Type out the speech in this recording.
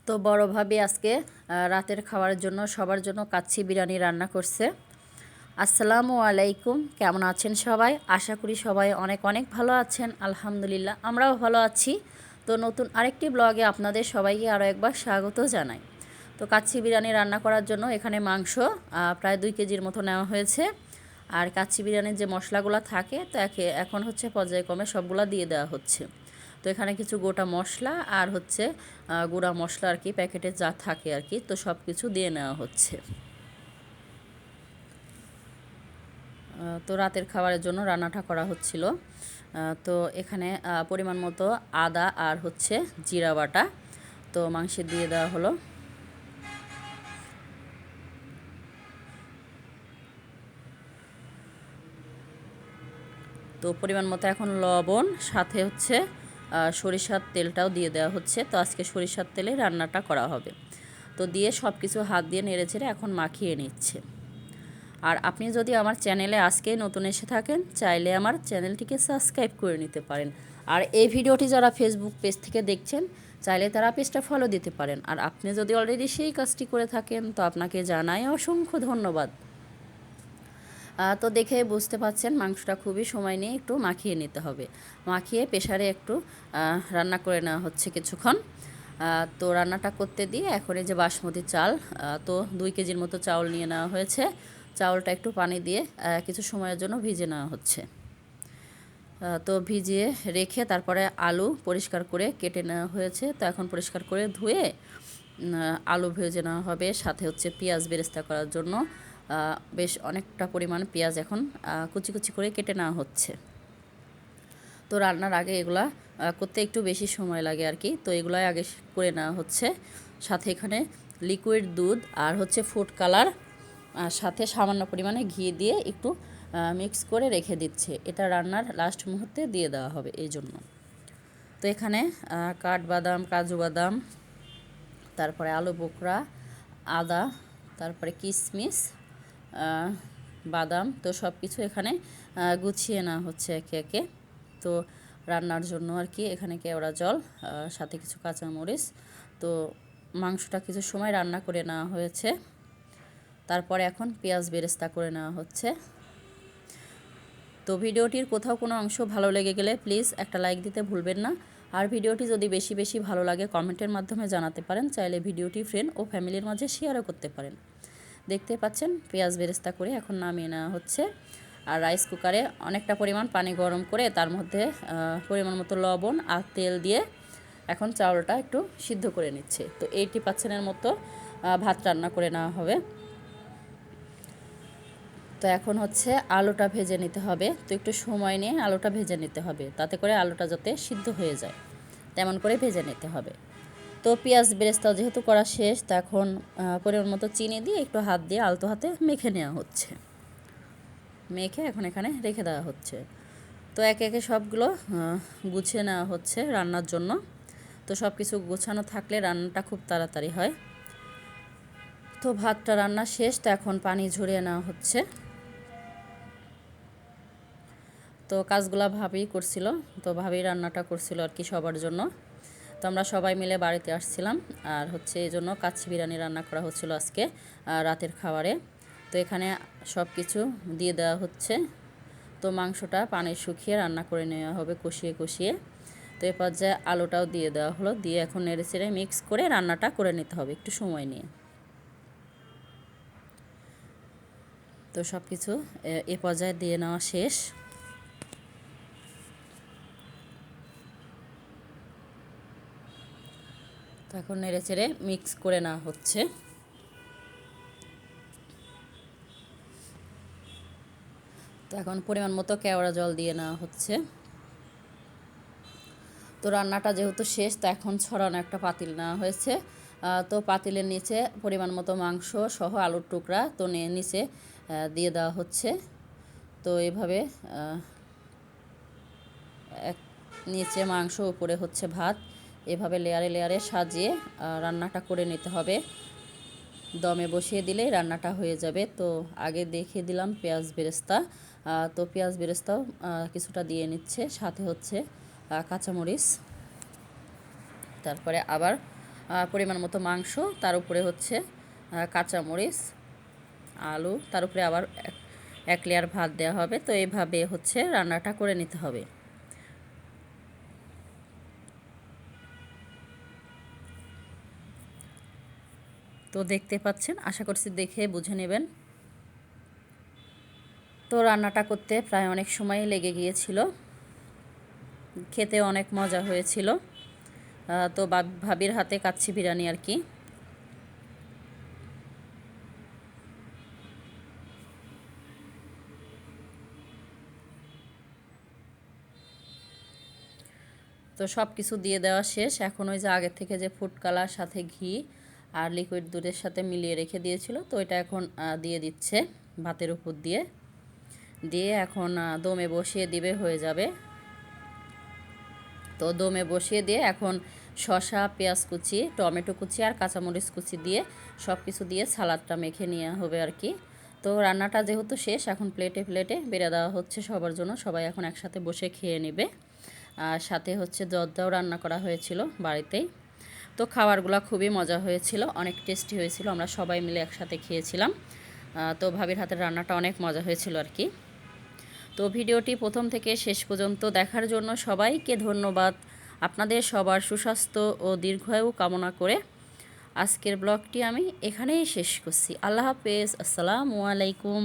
তো বড় ভাবি আজকে রাতের খাওয়ার জন্য সবার জন্য কাচ্চি বিরিয়ানি রান্না করছে। আসসালামু আলাইকুম, কেমন আছেন সবাই? আশা করি সবাই অনেক অনেক ভালো আছেন। আলহামদুলিল্লাহ আমরাও ভালো আছি। তো নতুন আরেকটি ব্লগে আপনাদের সবাইকে আরও একবার স্বাগত জানাই। তো কাচ্চি বিরিয়ানি রান্না করার জন্য এখানে মাংস প্রায় 2 কেজির মতো নেওয়া হয়েছে। আর কাচ্চি বিরিয়ানির যে মশলাগুলো থাকে তো এখন হচ্ছে পর্যায়ক্রমে সবগুলা দিয়ে দেওয়া হচ্ছে। তো এখানে কিছু গোটা মশলা আর হচ্ছে গুঁড়া মশলা আর কি, প্যাকেটে যা থাকে আর কি, তো সব কিছু দিয়ে নেওয়া হচ্ছে। তো রাতের খাবারের জন্য রান্নাটা করা হচ্ছিল। তো এখানে পরিমাণ মতো আদা আর হচ্ছে জিরা বাটা তো মাংসে দিয়ে দেওয়া হলো। তো পরিমাণ মতো এখন লবণ, সাথে হচ্ছে সরিষার তেলটাও দিয়ে দেওয়া হচ্ছে। তো আজকে সরিষার তেলে রান্নাটা করা হবে। তো দিয়ে সব কিছু হাত দিয়ে নেড়েচেড়ে এখন মাখিয়ে নিচ্ছে। আর আপনি যদি আমার চ্যানেলে আজকে নতুন এসে থাকেন, চাইলে আমার চ্যানেলটিকে সাবস্ক্রাইব করে নিতে পারেন। আর এই ভিডিওটি যারা ফেসবুক পেজ থেকে দেখছেন, চাইলে তারা পেজটা ফলো দিতে পারেন। আর আপনি যদি অলরেডি সেই কাজটি করে থাকেন, তো আপনাকে জানাই অসংখ্য ধন্যবাদ। তো দেখে বুঝতে পাচ্ছেন মাংসটা খুবই সময় নিয়ে একটু মাখিয়ে নিতে হবে। মাখিয়ে প্রেসারে একটু রান্না করে নেওয়া হচ্ছে কিছুক্ষণ। তো রান্নাটা করতে দিয়ে এখন এই যে বাসমতি চাল, তো 2 কেজির মতো চাউল নিয়ে নেওয়া হয়েছে। চাউলটা একটু পানি দিয়ে কিছু সময়ের জন্য ভিজে নেওয়া হচ্ছে। তো ভিজিয়ে রেখে তারপরে আলু পরিষ্কার করে কেটে নেওয়া হয়েছে। তো এখন পরিষ্কার করে ধুয়ে আলু ভেজে নেওয়া হবে। সাথে হচ্ছে পেঁয়াজ বেরেস্তা করার জন্য বেশ অনেকটা পরিমাণ পেঁয়াজ এখন কুচি কুচি করে কেটে নেওয়া হচ্ছে। তো রান্নার আগে এগুলা করতে একটু বেশি সময় লাগে আর কি, তো এগুলাই আগে করে নেওয়া হচ্ছে। সাথে এখানে লিকুইড দুধ আর হচ্ছে ফুড কালার আর সাথে সামান্য পরিমাণে ঘি দিয়ে একটু মিক্স করে রেখে দিচ্ছে। এটা রান্নার লাস্ট মুহূর্তে দিয়ে দেওয়া হবে এই জন্য। তো এখানে কাঠবাদাম, কাজু বাদাম, তারপরে আলু বোখরা, আদা, তারপরে কিশমিশ, বাদাম, তো সব কিছু এখানে গুছিয়ে নেওয়া হচ্ছে একে একে। তো রান্নার জন্য আর কি এখানে কেওড়া জল, সাথে কিছু কাঁচামরিচ। তো মাংসটা কিছু সময় রান্না করে নেওয়া হয়েছে। তারপরে এখন পেঁয়াজ বেরেস্তা করে নেওয়া হচ্ছে। তো ভিডিওটির কোথাও কোনো অংশ ভালো লেগে গেলে প্লিজ একটা লাইক দিতে ভুলবেন না। আর ভিডিওটি যদি বেশি বেশি ভালো লাগে কমেন্টের মাধ্যমে জানাতে পারেন। চাইলে ভিডিওটি ফ্রেন্ড ও ফ্যামিলির মাঝে শেয়ারও করতে পারেন। দেখতে পাচ্ছেন পেঁয়াজ বেরেস্তা করে এখন নামিয়ে নেওয়া হচ্ছে। আর রাইস কুকারে অনেকটা পরিমাণ পানি গরম করে তার মধ্যে পরিমাণ মতো লবণ আর তেল দিয়ে এখন চাউলটা একটু সিদ্ধ করে নিচ্ছে। তো 80%-এর মতো ভাত রান্না করে নেওয়া হবে। তো এখন হচ্ছে আলুটা ভেজে নিতে হবে। তো একটু সময় নিয়ে আলুটা ভেজে নিতে হবে, তাতে করে আলুটা যাতে সিদ্ধ হয়ে যায় তেমন করে ভেজে নিতে হবে। তো পেঁয়াজ বেরেস্তা যেহেতু করা শেষ, তো এখন পরিমাণ মতো চিনি দিয়ে একটু হাত দিয়ে আলতো হাতে মেখে নেওয়া হচ্ছে। মেখে এখন এখানে রেখে দেওয়া হচ্ছে। তো একে একে সবগুলো গুছিয়ে নেওয়া হচ্ছে রান্নার জন্য। তো সব কিছু গোছানো থাকলে রান্নাটা খুব তাড়াতাড়ি হয়। তো ভাতটা রান্না শেষ, তো এখন পানি ঝরিয়ে নেওয়া হচ্ছে। তো কাজগুলা ভাবেই করছিল, তো ভাবেই রান্নাটা করছিল আর কি সবার জন্য। তো আমরা সবাই মিলে বাড়িতে আসছিলাম, আর হচ্ছে এই জন্য কাচ্চি বিরিয়ানি রান্না করা হচ্ছিল আজকে রাতের খাবারে। তো এখানে সব কিছু দিয়ে দেওয়া হচ্ছে। তো মাংসটা পানি শুকিয়ে রান্না করে নেওয়া হবে কষিয়ে কষিয়ে। তো এ পর্যায়ে আলুটাও দিয়ে দেওয়া হলো, দিয়ে এখন নেড়ে চেড়ে মিক্স করে রান্নাটা করে নিতে হবে একটু সময় নিয়ে। তো সব কিছু এ পর্যায়ে দিয়ে নেওয়া শেষ। তো এখন নেড়ে চেড়ে মিক্স করে নেওয়া হচ্ছে। তো এখন পরিমাণ মতো কেওড়া জল দিয়ে নেওয়া হচ্ছে। তো রান্নাটা যেহেতু শেষ, তো এখন ছড়ানো একটা পাতিল নেওয়া হয়েছে। তো পাতিলের নিচে পরিমাণ মতো মাংস সহ আলুর টুকরা তো নিচে দিয়ে দেওয়া হচ্ছে। তো এভাবে এক নিচে মাংস, উপরে হচ্ছে ভাত, এভাবে লেয়ারে লেয়ারে সাজিয়ে রান্নাটা করে নিতে হবে। দমে বসিয়ে দিলেই রান্নাটা হয়ে যাবে। তো আগে দেখিয়ে দিলাম পেঁয়াজ বেরেস্তা। তো পেঁয়াজ বেরেস্তাও কিছুটা দিয়ে নিচ্ছে, সাথে হচ্ছে কাঁচামরিচ, তারপরে আবার পরিমাণ মতো মাংস, তার উপরে হচ্ছে কাঁচামরিচ, আলু, তার উপরে আবার এক লেয়ার ভাত দেওয়া হবে। তো এইভাবে হচ্ছে রান্নাটা করে নিতে হবে। তো দেখতে পাচ্ছেন, আশা করছি দেখে বুঝে নেবেন। তো রান্নাটা করতে প্রায় অনেক সময় লেগে গিয়েছিল, খেতে অনেক মজা হয়েছিল। তো ভাবির হাতে কাচ্চি বিরিয়ানি আর কি। তো সব কিছু দিয়ে দেওয়া শেষ। এখন ওই যে আগের থেকে যে ফুড কালার সাথে ঘি আর লিকুইড দুধের সাথে মিলিয়ে রেখে দিয়েছিল, তো এটা এখন দিয়ে দিচ্ছে ভাতের উপর দিয়ে। দিয়ে এখন দমে বসিয়ে দিবে, হয়ে যাবে। তো দমে বসিয়ে দিয়ে এখন শসা, পেঁয়াজ কুচি, টমেটো কুচি আর কাঁচামরিচ কুচি দিয়ে সব কিছু দিয়ে সালাদটা মেখে নেওয়া হবে আর কি। তো রান্নাটা যেহেতু শেষ, এখন প্লেটে প্লেটে বেড়ে দেওয়া হচ্ছে সবার জন্য। সবাই এখন একসাথে বসে খেয়ে নেবে। আর সাথে হচ্ছে জর্দাও রান্না করা হয়েছিল বাড়িতেই। তো খাবারগুলো খুবই মজা হয়েছিল, অনেক টেস্টি হয়েছিল। আমরা সবাই মিলে একসাথে খেয়েছিলাম। তো ভাবির হাতের রান্নাটা অনেক মজা হয়েছিল আর কি। তো ভিডিওটি প্রথম থেকে শেষ পর্যন্ত দেখার জন্য সবাইকে ধন্যবাদ। আপনাদের সবার সুস্বাস্থ্য ও দীর্ঘায়ু কামনা করে আজকের ব্লগটি আমি এখানেই শেষ করছি। আল্লাহ হাফেজ, আসসালামু আলাইকুম।